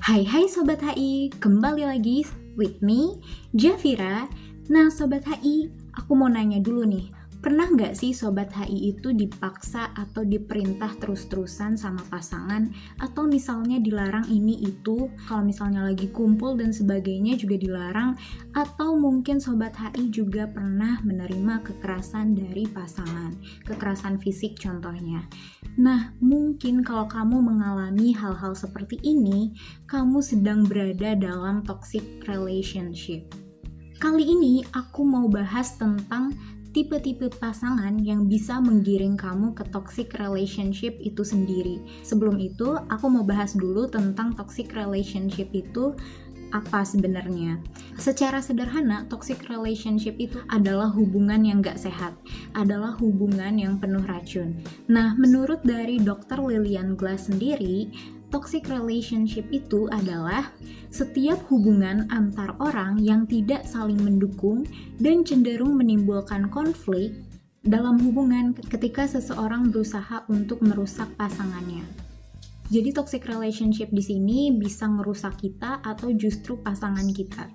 Hai Sobat HI, kembali lagi with me, Jafira. Nah Sobat HI, aku mau nanya dulu nih, pernah nggak sih Sobat HI itu dipaksa atau diperintah terus-terusan sama pasangan? Atau misalnya dilarang ini itu, kalau misalnya lagi kumpul dan sebagainya juga dilarang? Atau mungkin Sobat HI juga pernah menerima kekerasan dari pasangan, kekerasan fisik contohnya. Nah, mungkin kalau kamu mengalami hal-hal seperti ini, kamu sedang berada dalam toxic relationship. Kali ini aku mau bahas tentang tipe-tipe pasangan yang bisa menggiring kamu ke toxic relationship itu sendiri. Sebelum itu, aku mau bahas dulu tentang toxic relationship itu apa sebenarnya. Secara sederhana, toxic relationship itu adalah hubungan yang gak sehat, adalah hubungan yang penuh racun. Nah, menurut dari Dr. Lillian Glass sendiri, toxic relationship itu adalah setiap hubungan antar orang yang tidak saling mendukung dan cenderung menimbulkan konflik dalam hubungan ketika seseorang berusaha untuk merusak pasangannya. Jadi toxic relationship di sini bisa merusak kita atau justru pasangan kita.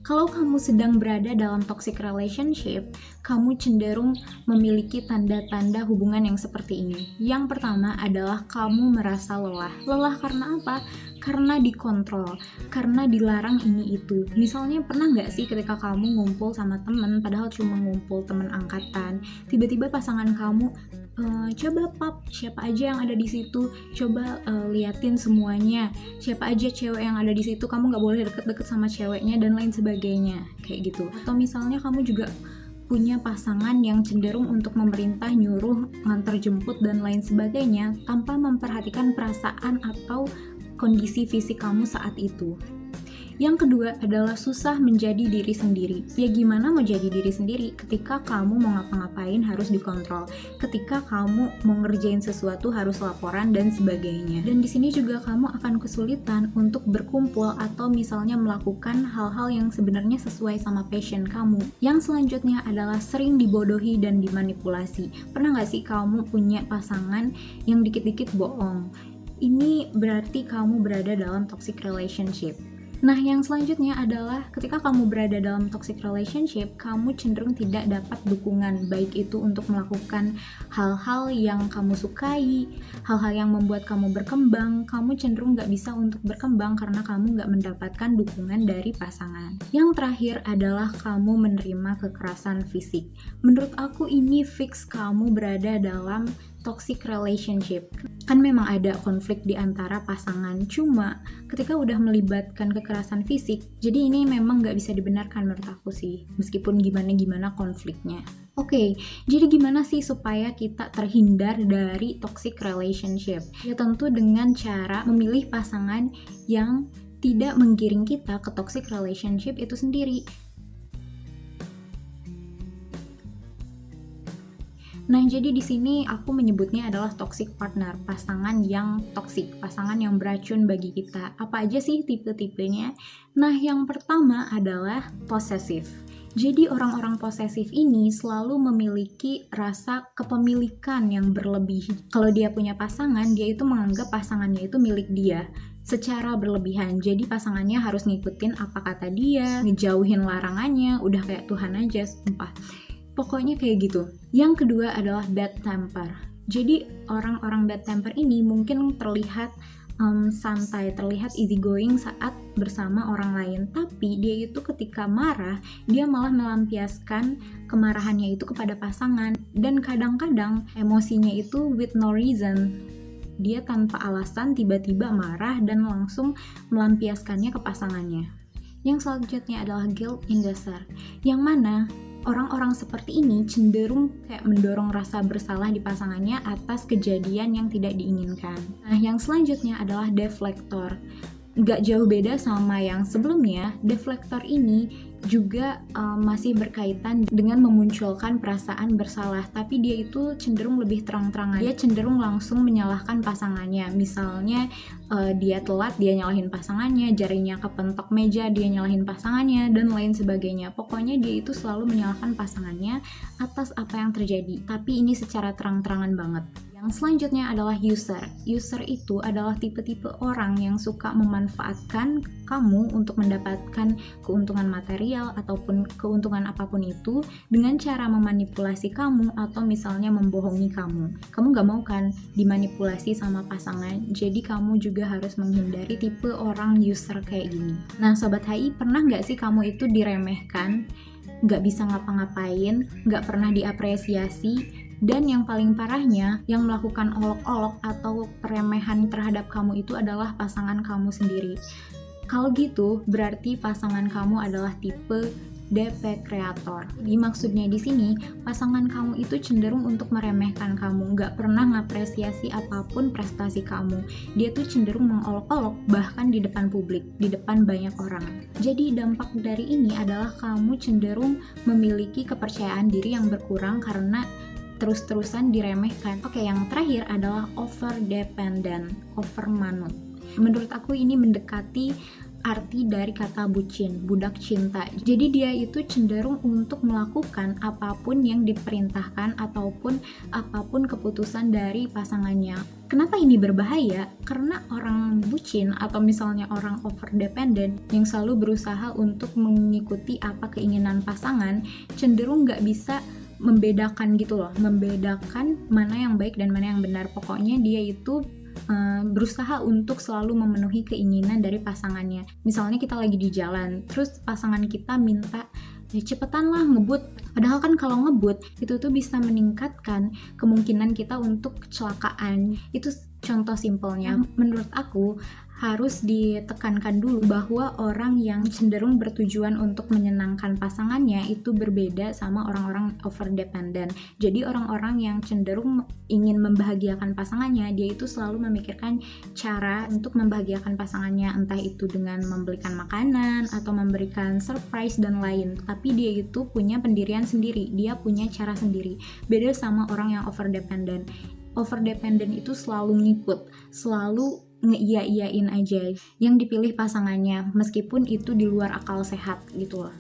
Kalau kamu sedang berada dalam toxic relationship, kamu cenderung memiliki tanda-tanda hubungan yang seperti ini. Yang pertama adalah kamu merasa lelah. Lelah karena apa? Karena dikontrol, karena dilarang ini itu. Misalnya pernah nggak sih ketika kamu ngumpul sama temen, padahal cuma ngumpul temen angkatan, tiba-tiba pasangan kamu, coba pap, siapa aja yang ada di situ, coba liatin semuanya, siapa aja cewek yang ada di situ, kamu nggak boleh deket-deket sama ceweknya dan lain sebagainya, kayak gitu. Atau misalnya kamu juga punya pasangan yang cenderung untuk memerintah, nyuruh, nganter jemput dan lain sebagainya tanpa memperhatikan perasaan atau kondisi fisik kamu saat itu. Yang kedua adalah susah menjadi diri sendiri. Ya gimana mau jadi diri sendiri ketika kamu mau ngapa-ngapain harus dikontrol, ketika kamu mau ngerjain sesuatu harus laporan dan sebagainya. Dan di sini juga kamu akan kesulitan untuk berkumpul atau misalnya melakukan hal-hal yang sebenarnya sesuai sama passion kamu. Yang selanjutnya adalah sering dibodohi dan dimanipulasi. Pernah nggak sih kamu punya pasangan yang dikit-dikit bohong? Ini berarti kamu berada dalam toxic relationship. Nah, yang selanjutnya adalah ketika kamu berada dalam toxic relationship, kamu cenderung tidak dapat dukungan, baik itu untuk melakukan hal-hal yang kamu sukai, hal-hal yang membuat kamu berkembang. Kamu cenderung gak bisa untuk berkembang karena kamu gak mendapatkan dukungan dari pasangan. Yang terakhir adalah kamu menerima kekerasan fisik. Menurut aku ini fix kamu berada dalam toxic relationship. Kan memang ada konflik di antara pasangan, cuma ketika udah melibatkan kekerasan fisik, jadi ini memang gak bisa dibenarkan menurut aku sih, meskipun gimana-gimana konfliknya. Oke, jadi gimana sih supaya kita terhindar dari toxic relationship? Ya tentu dengan cara memilih pasangan yang tidak menggiring kita ke toxic relationship itu sendiri. Nah, jadi di sini aku menyebutnya adalah toxic partner, pasangan yang toxic, pasangan yang beracun bagi kita. Apa aja sih tipe-tipenya? Nah, yang pertama adalah possessive. Jadi orang-orang posesif ini selalu memiliki rasa kepemilikan yang berlebih. Kalau dia punya pasangan, dia itu menganggap pasangannya itu milik dia secara berlebihan. Jadi pasangannya harus ngikutin apa kata dia, ngejauhin larangannya, udah kayak Tuhan aja, sumpah. Pokoknya kayak gitu. Yang kedua adalah bad temper. Jadi orang-orang bad temper ini mungkin terlihat santai, terlihat easy going saat bersama orang lain. Tapi dia itu ketika marah, dia malah melampiaskan kemarahannya itu kepada pasangan. Dan kadang-kadang emosinya itu with no reason. Dia tanpa alasan tiba-tiba marah dan langsung melampiaskannya ke pasangannya. Yang selanjutnya adalah guilt in the self. Yang mana orang-orang seperti ini cenderung kayak mendorong rasa bersalah di pasangannya atas kejadian yang tidak diinginkan. Nah, yang selanjutnya adalah deflektor. Gak jauh beda sama yang sebelumnya, deflektor ini juga masih berkaitan dengan memunculkan perasaan bersalah, tapi dia itu cenderung lebih terang-terangan. Dia cenderung langsung menyalahkan pasangannya. Misalnya dia telat, dia nyalahin pasangannya, jarinya kepentok meja, dia nyalahin pasangannya, dan lain sebagainya. Pokoknya dia itu selalu menyalahkan pasangannya atas apa yang terjadi, tapi ini secara terang-terangan banget. Yang selanjutnya adalah user. User itu adalah tipe-tipe orang yang suka memanfaatkan kamu untuk mendapatkan keuntungan material ataupun keuntungan apapun itu dengan cara memanipulasi kamu atau misalnya membohongi kamu. Kamu gak mau kan dimanipulasi sama pasangan, jadi kamu juga harus menghindari tipe orang user kayak gini. Nah Sobat HI, pernah gak sih kamu itu diremehkan, gak bisa ngapa-ngapain, gak pernah diapresiasi, dan yang paling parahnya, yang melakukan olok-olok atau peremehan terhadap kamu itu adalah pasangan kamu sendiri. Kalau gitu, berarti pasangan kamu adalah tipe DP kreator. Jadi maksudnya di sini, pasangan kamu itu cenderung untuk meremehkan kamu, nggak pernah ngapresiasi apapun prestasi kamu. Dia tuh cenderung mengolok-olok, bahkan di depan publik, di depan banyak orang. Jadi dampak dari ini adalah kamu cenderung memiliki kepercayaan diri yang berkurang karena terus-terusan diremehkan. Oke, yang terakhir adalah over dependent, over manut. Menurut aku ini mendekati arti dari kata bucin, budak cinta. Jadi dia itu cenderung untuk melakukan apapun yang diperintahkan ataupun apapun keputusan dari pasangannya. Kenapa ini berbahaya? Karena orang bucin atau misalnya orang over dependent yang selalu berusaha untuk mengikuti apa keinginan pasangan, cenderung nggak bisa membedakan gitu loh, membedakan mana yang baik dan mana yang benar. Pokoknya dia itu berusaha untuk selalu memenuhi keinginan dari pasangannya. Misalnya kita lagi di jalan, terus pasangan kita minta, ya cepetan lah ngebut. Padahal kan kalau ngebut, itu tuh bisa meningkatkan kemungkinan kita untuk kecelakaan. Itu contoh simpelnya. Menurut aku, harus ditekankan dulu bahwa orang yang cenderung bertujuan untuk menyenangkan pasangannya itu berbeda sama orang-orang over dependent. Jadi orang-orang yang cenderung ingin membahagiakan pasangannya, dia itu selalu memikirkan cara untuk membahagiakan pasangannya, entah itu dengan membelikan makanan atau memberikan surprise dan lain. Tapi dia itu punya pendirian sendiri, dia punya cara sendiri. Beda sama orang yang over dependent. Over dependent itu selalu ngikut, selalu ngeiya-iyain aja yang dipilih pasangannya meskipun itu di luar akal sehat gitu loh.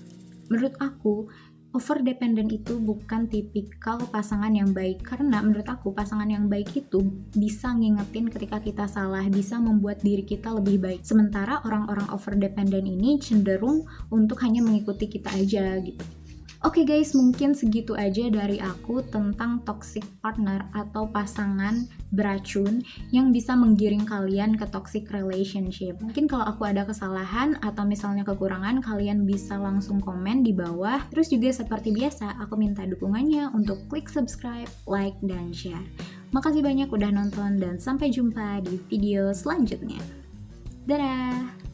Menurut aku, over dependent itu bukan tipikal pasangan yang baik, karena menurut aku pasangan yang baik itu bisa ngingetin ketika kita salah, bisa membuat diri kita lebih baik. Sementara orang-orang over dependent ini cenderung untuk hanya mengikuti kita aja gitu. Oke guys, mungkin segitu aja dari aku tentang toxic partner atau pasangan beracun yang bisa menggiring kalian ke toxic relationship. Mungkin kalau aku ada kesalahan atau misalnya kekurangan, kalian bisa langsung komen di bawah. Terus juga seperti biasa, aku minta dukungannya untuk klik subscribe, like, dan share. Makasih banyak udah nonton dan sampai jumpa di video selanjutnya. Dadah!